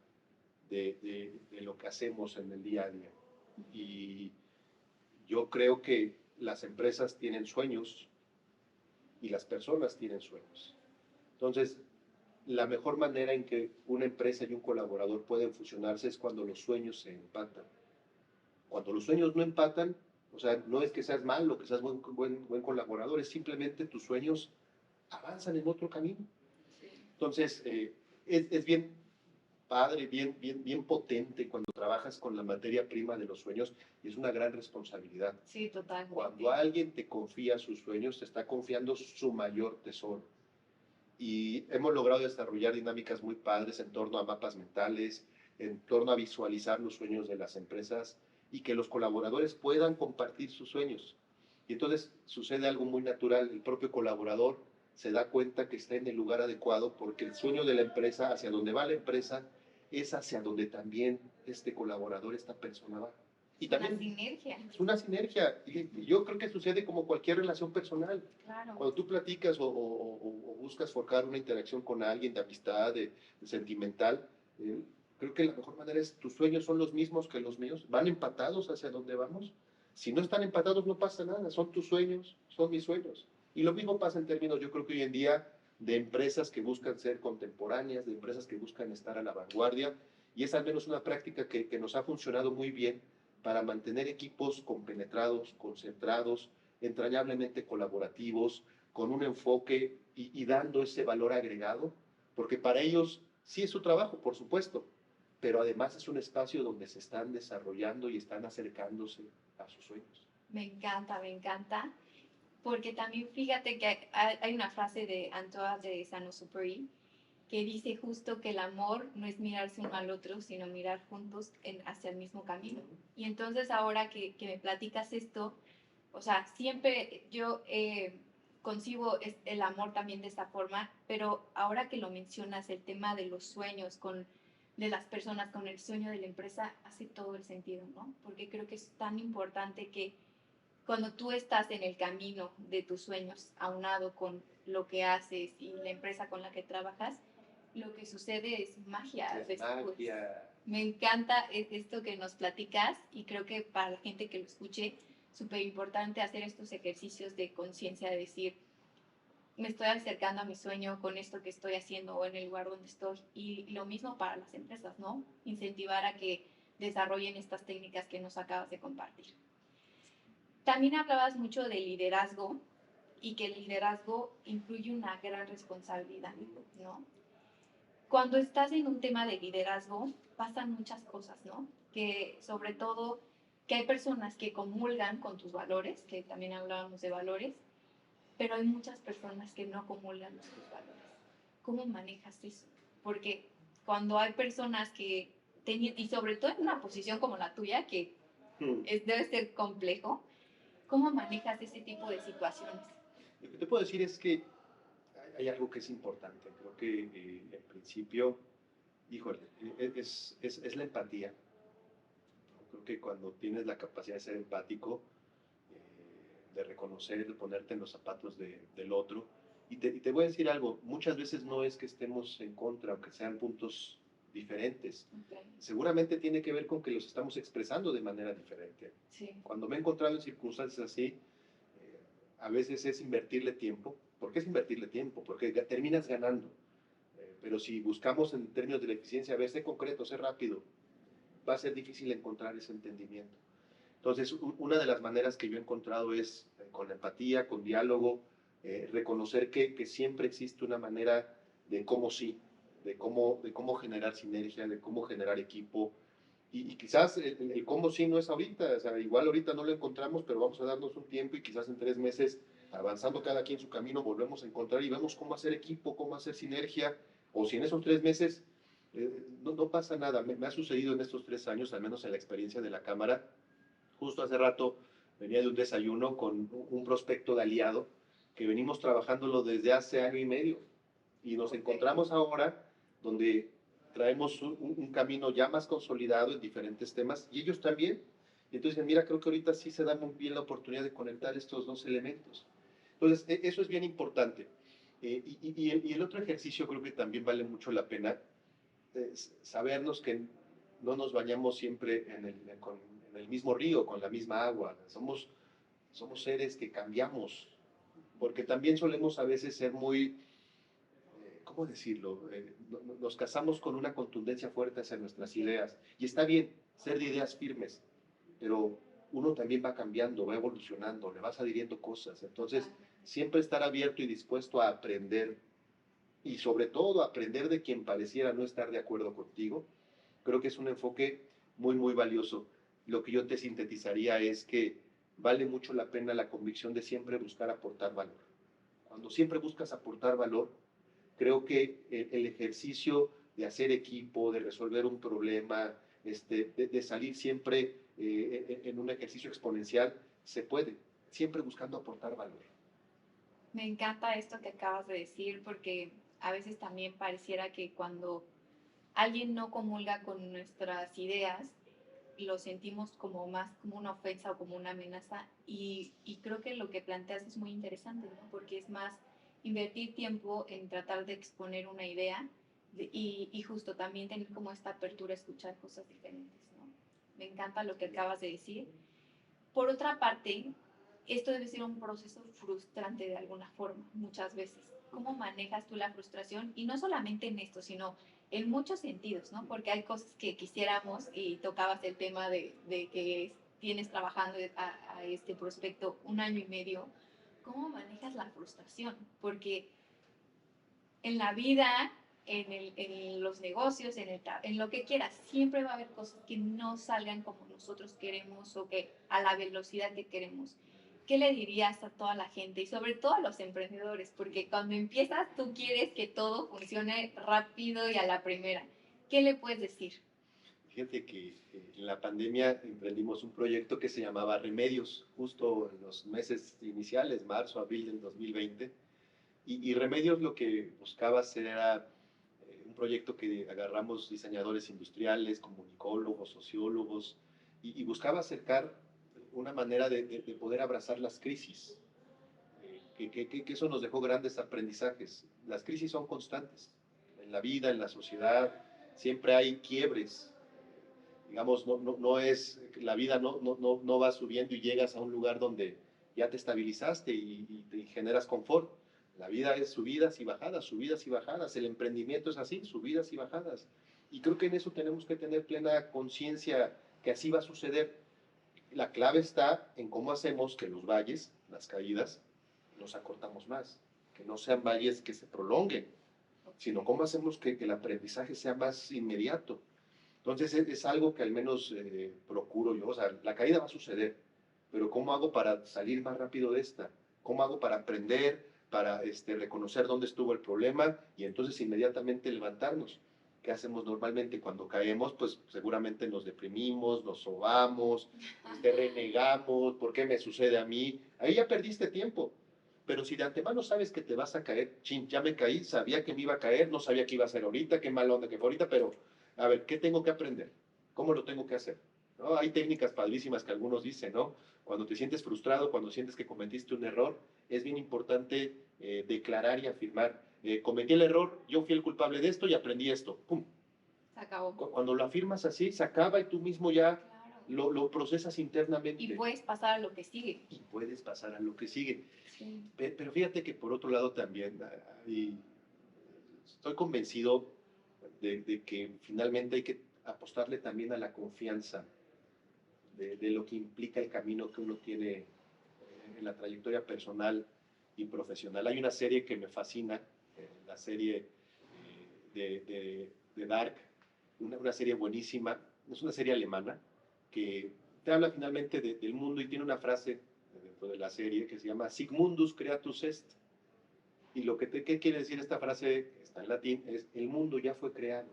de lo que hacemos en el día a día. Y yo creo que las empresas tienen sueños y las personas tienen sueños. Entonces, la mejor manera en que una empresa y un colaborador pueden fusionarse es cuando los sueños se empatan. Cuando los sueños no empatan, o sea, no es que seas malo, que seas buen colaborador, es simplemente tus sueños avanzan en otro camino. Entonces, es bien padre, bien potente cuando trabajas con la materia prima de los sueños y es una gran responsabilidad. Sí, totalmente. Cuando alguien te confía sus sueños, te está confiando su mayor tesoro. Y hemos logrado desarrollar dinámicas muy padres en torno a mapas mentales, en torno a visualizar los sueños de las empresas y que los colaboradores puedan compartir sus sueños. Y entonces sucede algo muy natural, el propio colaborador se da cuenta que está en el lugar adecuado porque el sueño de la empresa, hacia donde va la empresa, es hacia donde también este colaborador, esta persona va. Y también una sinergia. Es una sinergia. Y yo creo que sucede como cualquier relación personal. Claro. Cuando tú platicas o buscas forjar una interacción con alguien de amistad, de sentimental, creo que la mejor manera es, tus sueños son los mismos que los míos, van empatados hacia donde vamos. Si no están empatados no pasa nada, son tus sueños, son mis sueños. Y lo mismo pasa en términos, yo creo que hoy en día, de empresas que buscan ser contemporáneas, de empresas que buscan estar a la vanguardia, y es al menos una práctica que nos ha funcionado muy bien para mantener equipos compenetrados, concentrados, entrañablemente colaborativos, con un enfoque y dando ese valor agregado, porque para ellos sí es su trabajo, por supuesto, pero además es un espacio donde se están desarrollando y están acercándose a sus sueños. Me encanta, porque también fíjate que hay una frase de Antoine de Saint-Exupéry que dice justo que el amor no es mirarse uno al otro, sino mirar juntos hacia el mismo camino. Y entonces ahora que me platicas esto, o sea, siempre yo concibo el amor también de esta forma, pero ahora que lo mencionas, el tema de los sueños de las personas con el sueño de la empresa hace todo el sentido, ¿no? Porque creo que es tan importante que cuando tú estás en el camino de tus sueños, aunado con lo que haces y la empresa con la que trabajas, lo que sucede es magia Es después. magia. Me encanta esto que nos platicas y creo que para la gente que lo escuche, súper importante hacer estos ejercicios de conciencia, de decir, me estoy acercando a mi sueño con esto que estoy haciendo o en el lugar donde estoy. Y lo mismo para las empresas, ¿no? Incentivar a que desarrollen estas técnicas que nos acabas de compartir. También hablabas mucho de liderazgo y que el liderazgo incluye una gran responsabilidad, ¿no? Cuando estás en un tema de liderazgo, pasan muchas cosas, ¿no? Que sobre todo que hay personas que comulgan con tus valores, que también hablábamos de valores, pero hay muchas personas que no comulgan con tus valores. ¿Cómo manejas eso? Porque cuando hay personas que, y sobre todo en una posición como la tuya, que debe ser complejo, ¿cómo manejas ese tipo de situaciones? Lo que te puedo decir es que hay algo que es importante. Creo que en principio, híjole, es la empatía. Creo que cuando tienes la capacidad de ser empático, de reconocer, de ponerte en los zapatos del otro, y te voy a decir algo, muchas veces no es que estemos en contra o que sean puntos diferentes. Okay. Seguramente tiene que ver con que los estamos expresando de manera diferente. Sí. Cuando me he encontrado en circunstancias así, a veces es invertirle tiempo. ¿Por qué es invertirle tiempo? Porque terminas ganando. Pero si buscamos en términos de la eficiencia, a ver, sé concreto, sé rápido, va a ser difícil encontrar ese entendimiento. Entonces, una de las maneras que yo he encontrado es con empatía, con diálogo, reconocer que siempre existe una manera de cómo sí, de cómo generar sinergia, de cómo generar equipo. Y quizás el cómo sí no es ahorita, o sea, igual ahorita no lo encontramos, pero vamos a darnos un tiempo y quizás en 3 meses, avanzando cada quien su camino, volvemos a encontrar y vemos cómo hacer equipo, cómo hacer sinergia, o si en esos 3 meses no pasa nada. Me ha sucedido en estos 3 años, al menos en la experiencia de la Cámara. Justo hace rato venía de un desayuno con un prospecto de aliado que venimos trabajándolo desde hace año y medio y nos encontramos ahora donde traemos un camino ya más consolidado en diferentes temas y ellos también. Y entonces, mira, creo que ahorita sí se da muy bien la oportunidad de conectar estos dos elementos. Entonces, eso es bien importante. Y el otro ejercicio creo que también vale mucho la pena, sabernos que no nos bañamos siempre en el mismo río, con la misma agua. Somos seres que cambiamos, porque también solemos a veces ser muy, ¿cómo decirlo? Nos casamos con una contundencia fuerte hacia nuestras ideas. Y está bien ser de ideas firmes, pero uno también va cambiando, va evolucionando, le vas adhiriendo cosas. Entonces, siempre estar abierto y dispuesto a aprender y sobre todo aprender de quien pareciera no estar de acuerdo contigo, creo que es un enfoque muy, muy valioso. Lo que yo te sintetizaría es que vale mucho la pena la convicción de siempre buscar aportar valor. Cuando siempre buscas aportar valor, creo que el ejercicio de hacer equipo, de resolver un problema, de salir siempre en un ejercicio exponencial, se puede, siempre buscando aportar valor. Me encanta esto que acabas de decir porque a veces también pareciera que cuando alguien no comulga con nuestras ideas, lo sentimos como más como una ofensa o como una amenaza y creo que lo que planteas es muy interesante, ¿no? Porque es más invertir tiempo en tratar de exponer una idea y justo también tener como esta apertura a escuchar cosas diferentes, ¿no? Me encanta lo que acabas de decir. Por otra parte, esto debe ser un proceso frustrante de alguna forma, muchas veces. ¿Cómo manejas tú la frustración? Y no solamente en esto, sino en muchos sentidos, ¿no? Porque hay cosas que quisiéramos, y tocabas el tema de que tienes trabajando a este prospecto 1 año y medio. ¿Cómo manejas la frustración? Porque en la vida, en los negocios, en lo que quieras, siempre va a haber cosas que no salgan como nosotros queremos o que a la velocidad que queremos. ¿qué le dirías a toda la gente y sobre todo a los emprendedores? Porque cuando empiezas tú quieres que todo funcione rápido y a la primera. ¿Qué le puedes decir? Fíjate que en la pandemia emprendimos un proyecto que se llamaba Remedios, justo en los meses iniciales, marzo, abril del 2020. Y Remedios lo que buscaba hacer era un proyecto que agarramos diseñadores industriales, comunicólogos, sociólogos, y buscaba acercar una manera de poder abrazar las crisis. Que eso nos dejó grandes aprendizajes. Las crisis son constantes. En la vida, en la sociedad, siempre hay quiebres. Digamos, no es, la vida no va subiendo y llegas a un lugar donde ya te estabilizaste y generas confort. La vida es subidas y bajadas, subidas y bajadas. El emprendimiento es así, subidas y bajadas. Y creo que en eso tenemos que tener plena conciencia que así va a suceder. La clave está en cómo hacemos que los valles, las caídas, los acortamos más, que no sean valles que se prolonguen, sino cómo hacemos que el aprendizaje sea más inmediato. Entonces es algo que al menos procuro yo, o sea, la caída va a suceder, pero ¿cómo hago para salir más rápido de esta? ¿Cómo hago para aprender, para reconocer dónde estuvo el problema y entonces inmediatamente levantarnos? ¿Qué hacemos normalmente cuando caemos? Pues seguramente nos deprimimos, nos sobamos, renegamos, ¿por qué me sucede a mí? Ahí ya perdiste tiempo. Pero si de antemano sabes que te vas a caer, chin, ya me caí, sabía que me iba a caer, no sabía que iba a ser ahorita, qué mal onda que fue ahorita, pero a ver, ¿qué tengo que aprender? ¿Cómo lo tengo que hacer? ¿No? Hay técnicas padrísimas que algunos dicen, ¿no? Cuando te sientes frustrado, cuando sientes que cometiste un error, es bien importante declarar y afirmar, cometí el error, yo fui el culpable de esto y aprendí esto. ¡Pum! Se acabó. Cuando lo afirmas así, se acaba y tú mismo ya Claro. lo procesas internamente. Y puedes pasar a lo que sigue. Y puedes pasar a lo que sigue. Sí. Pero fíjate que por otro lado también, y estoy convencido de que finalmente hay que apostarle también a la confianza de lo que implica el camino que uno tiene en la trayectoria personal y profesional. Hay una serie que me fascina, la serie de Dark, una serie buenísima, es una serie alemana que te habla finalmente del mundo y tiene una frase dentro de la serie que se llama Sic mundus creatus est. Y ¿qué quiere decir esta frase? Está en latín, es el mundo ya fue creado.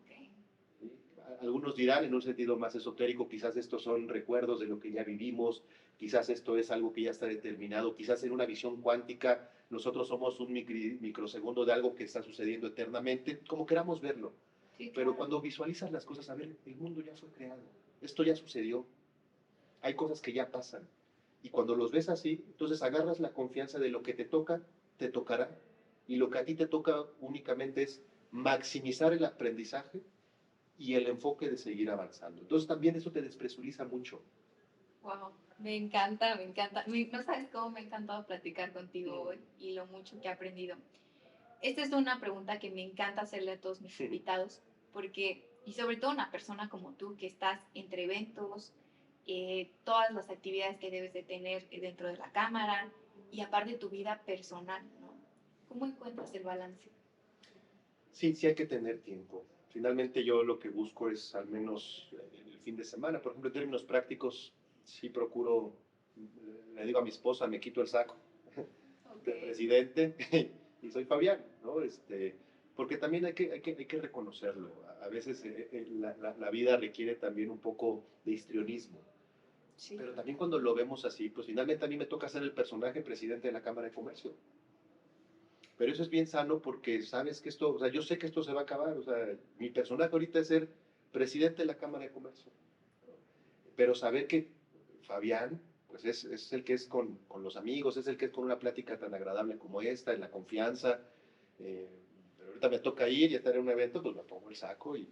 Okay. ¿Sí? Algunos dirán en un sentido más esotérico, quizás estos son recuerdos de lo que ya vivimos, quizás esto es algo que ya está determinado, quizás en una visión cuántica nosotros somos un microsegundo de algo que está sucediendo eternamente, como queramos verlo. Sí, claro. Pero cuando visualizas las cosas, a ver, el mundo ya fue creado, esto ya sucedió, hay cosas que ya pasan. Y cuando los ves así, entonces agarras la confianza de lo que te toca, te tocará. Y lo que a ti te toca únicamente es maximizar el aprendizaje y el enfoque de seguir avanzando. Entonces también eso te despresuriza mucho. Wow, me encanta, me encanta. No sabes cómo me ha encantado platicar contigo hoy y lo mucho que he aprendido. Esta es una pregunta que me encanta hacerle a todos mis invitados, porque, y sobre todo una persona como tú, que estás entre eventos, todas las actividades que debes de tener dentro de la cámara y aparte tu vida personal, ¿no? ¿Cómo encuentras el balance? Sí, sí hay que tener tiempo. Finalmente yo lo que busco es al menos el fin de semana. Por ejemplo, en términos prácticos, sí procuro, le digo a mi esposa, me quito el saco de presidente y soy Fabián, ¿no? Porque también hay que reconocerlo. A veces la vida requiere también un poco de histrionismo. Sí. Pero también cuando lo vemos así, pues finalmente a mí me toca ser el personaje presidente de la Cámara de Comercio. Pero eso es bien sano porque sabes que esto, o sea, yo sé que esto se va a acabar, o sea, mi personaje ahorita es ser presidente de la Cámara de Comercio. Pero saber que Fabián, pues es el que es con los amigos, es el que es con una plática tan agradable como esta, en la confianza. Pero ahorita me toca ir y estar en un evento, pues me pongo el saco y...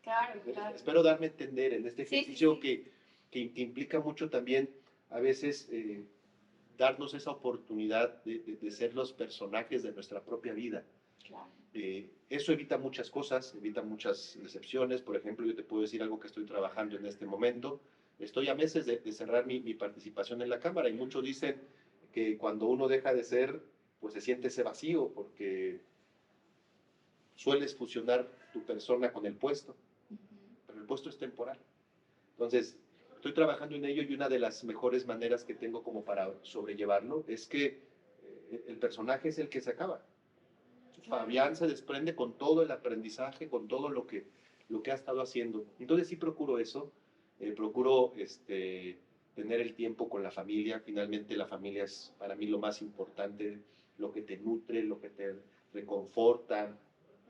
Claro, claro. Espero darme a entender en este ejercicio sí, sí. Que implica mucho también a veces darnos esa oportunidad de ser los personajes de nuestra propia vida. Claro. Eso evita muchas cosas, evita muchas decepciones. Por ejemplo, yo te puedo decir algo que estoy trabajando en este momento. Estoy a meses de cerrar mi participación en la Cámara y muchos dicen que cuando uno deja de ser, pues se siente ese vacío porque sueles fusionar tu persona con el puesto, pero el puesto es temporal. Entonces, Estoy trabajando en ello y una de las mejores maneras que tengo como para sobrellevarlo es que el personaje es el que se acaba. Fabián se desprende con todo el aprendizaje, con todo lo que ha estado haciendo. Entonces sí procuro eso, procuro tener el tiempo con la familia. Finalmente la familia es para mí lo más importante, lo que te nutre, lo que te reconforta,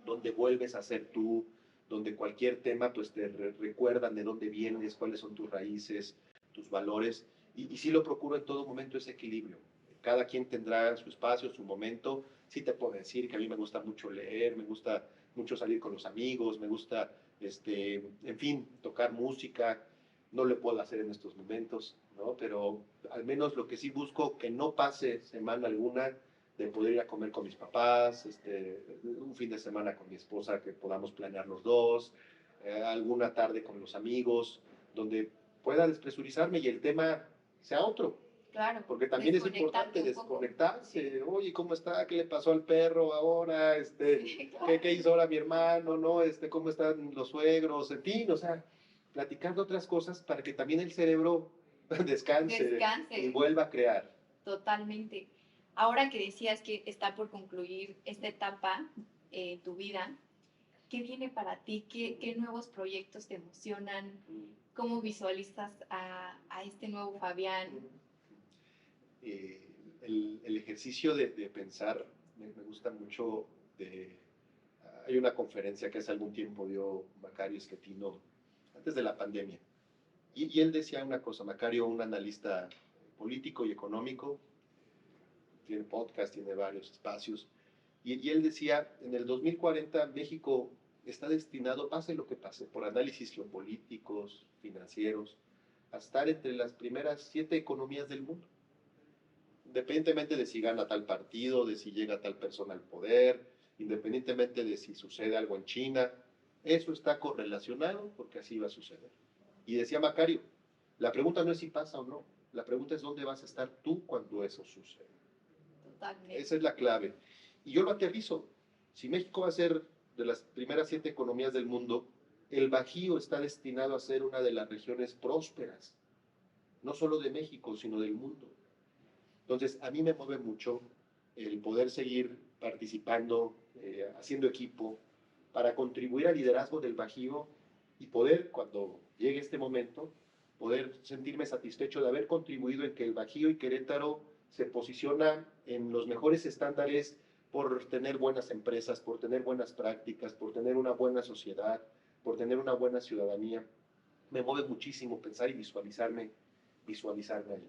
donde vuelves a ser tú, donde cualquier tema pues te recuerdan de dónde vienes, cuáles son tus raíces, tus valores. Y sí lo procuro en todo momento ese equilibrio. Cada quien tendrá su espacio, su momento. Sí te puedo decir que a mí me gusta mucho leer, me gusta mucho salir con los amigos, me gusta, en fin, tocar música. No lo puedo hacer en estos momentos, ¿no? Pero al menos lo que sí busco, que no pase semana alguna de poder ir a comer con mis papás, un fin de semana con mi esposa que podamos planear los dos, alguna tarde con los amigos, donde pueda despresurizarme y el tema sea otro. Claro, Porque también es importante desconectarse. Oye, ¿cómo está? ¿Qué le pasó al perro ahora? Sí, claro. ¿Qué hizo ahora mi hermano? ¿No? ¿Cómo están los suegros? En fin, o sea, platicar de otras cosas para que también el cerebro descanse y vuelva a crear. Totalmente. Ahora que decías que está por concluir esta etapa en tu vida, ¿qué viene para ti? ¿Qué nuevos proyectos te emocionan? ¿Cómo visualizas a este nuevo Fabián? El ejercicio de pensar me gusta mucho. Hay una conferencia que hace algún tiempo dio Macario Schettino, antes de la pandemia, y él decía una cosa. Macario, un analista político y económico, tiene podcast, tiene varios espacios, y él decía, en el 2040 México está destinado, pase lo que pase, por análisis geopolíticos, financieros, a estar entre las primeras 7 economías del mundo, independientemente de si gana tal partido, de si llega tal persona al poder, independientemente de si sucede algo en China. Eso está correlacionado porque así va a suceder. Y decía Macario, la pregunta no es si pasa o no, la pregunta es dónde vas a estar tú cuando eso suceda. Totalmente. Esa es la clave. Y yo lo aterrizo. Si México va a ser de las primeras 7 economías del mundo, el Bajío está destinado a ser una de las regiones prósperas, no solo de México, sino del mundo. Entonces, a mí me mueve mucho el poder seguir participando, haciendo equipo, para contribuir al liderazgo del Bajío y poder, cuando llegue este momento, poder sentirme satisfecho de haber contribuido en que el Bajío y Querétaro se posicionan en los mejores estándares por tener buenas empresas, por tener buenas prácticas, por tener una buena sociedad, por tener una buena ciudadanía. Me mueve muchísimo pensar y visualizarme ahí.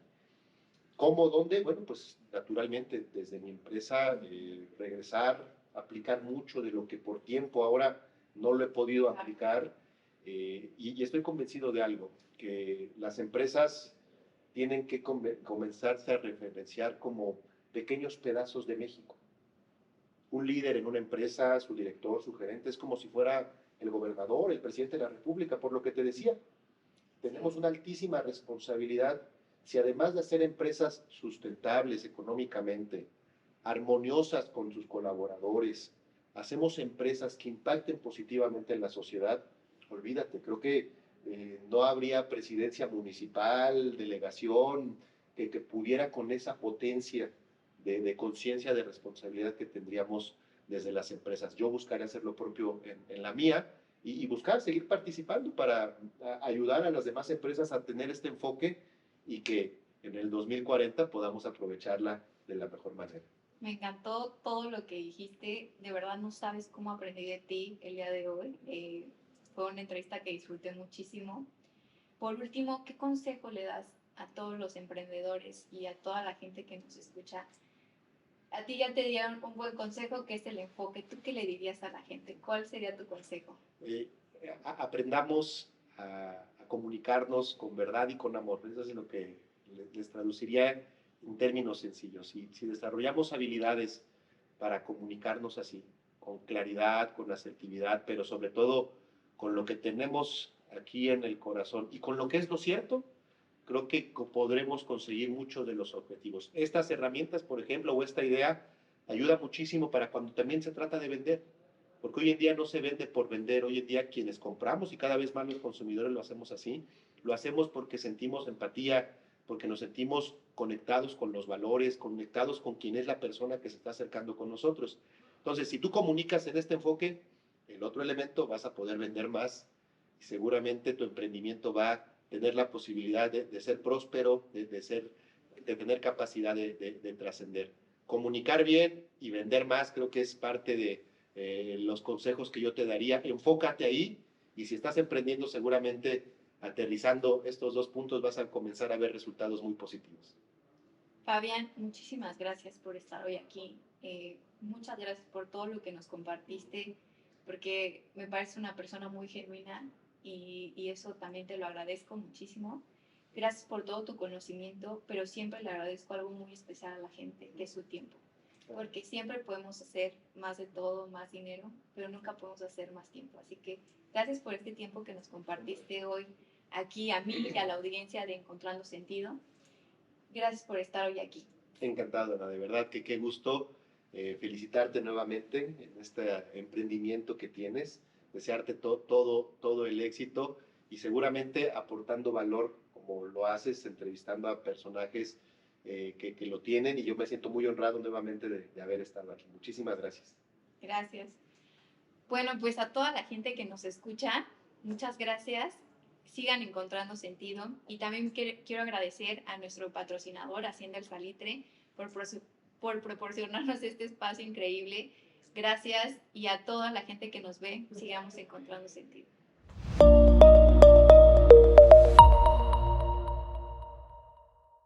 ¿Cómo? ¿Dónde? Bueno, pues naturalmente desde mi empresa, regresar, aplicar mucho de lo que por tiempo ahora no lo he podido aplicar, y estoy convencido de algo, que las empresas tienen que comenzarse a referenciar como pequeños pedazos de México. Un líder en una empresa, su director, su gerente, es como si fuera el gobernador, el presidente de la República, por lo que te decía. Tenemos una altísima responsabilidad. Si además de hacer empresas sustentables económicamente, armoniosas con sus colaboradores, hacemos empresas que impacten positivamente en la sociedad, olvídate, creo que no habría presidencia municipal, delegación, que pudiera con esa potencia de conciencia, de responsabilidad que tendríamos desde las empresas. Yo buscaré hacer lo propio en la mía, y buscar seguir participando para ayudar a las demás empresas a tener este enfoque y que en el 2040 podamos aprovecharla de la mejor manera. Me encantó todo lo que dijiste. De verdad no sabes cómo aprendí de ti el día de hoy. Fue una entrevista que disfruté muchísimo. Por último, ¿qué consejo le das a todos los emprendedores y a toda la gente que nos escucha? A ti ya te dieron un buen consejo, que es el enfoque. ¿Tú qué le dirías a la gente? ¿Cuál sería tu consejo? Aprendamos a comunicarnos con verdad y con amor. Eso es lo que les traduciría en términos sencillos. Si desarrollamos habilidades para comunicarnos así, con claridad, con asertividad, pero sobre todo con lo que tenemos aquí en el corazón y con lo que es lo cierto, creo que podremos conseguir muchos de los objetivos. Estas herramientas, por ejemplo, o esta idea, ayuda muchísimo para cuando también se trata de vender, porque hoy en día no se vende por vender. Hoy en día quienes compramos, y cada vez más los consumidores lo hacemos así, lo hacemos porque sentimos empatía, porque nos sentimos conectados con los valores, conectados con quién es la persona que se está acercando con nosotros. Entonces, si tú comunicas en este enfoque, el otro elemento vas a poder vender más y seguramente tu emprendimiento va a tener la posibilidad de ser próspero, de tener capacidad de trascender. Comunicar bien y vender más creo que es parte de los consejos que yo te daría. Enfócate ahí y si estás emprendiendo seguramente aterrizando estos dos puntos vas a comenzar a ver resultados muy positivos. Fabián, muchísimas gracias por estar hoy aquí. Muchas gracias por todo lo que nos compartiste, porque me parece una persona muy genuina y eso también te lo agradezco muchísimo. Gracias por todo tu conocimiento, pero siempre le agradezco algo muy especial a la gente, que es su tiempo. Porque siempre podemos hacer más de todo, más dinero, pero nunca podemos hacer más tiempo. Así que gracias por este tiempo que nos compartiste hoy aquí a mí y a la audiencia de Encontrando Sentido. Gracias por estar hoy aquí. Encantado, Ana, de verdad que qué gusto felicitarte nuevamente en este emprendimiento que tienes, desearte todo el éxito y seguramente aportando valor como lo haces, entrevistando a personajes que lo tienen y yo me siento muy honrado nuevamente de haber estado aquí. Muchísimas gracias. Gracias. Bueno, pues a toda la gente que nos escucha, muchas gracias. Sigan encontrando sentido. Y también quiero agradecer a nuestro patrocinador, Hacienda El Salitre, por proporcionarnos este espacio increíble. Gracias y a toda la gente que nos ve, sigamos encontrando sentido.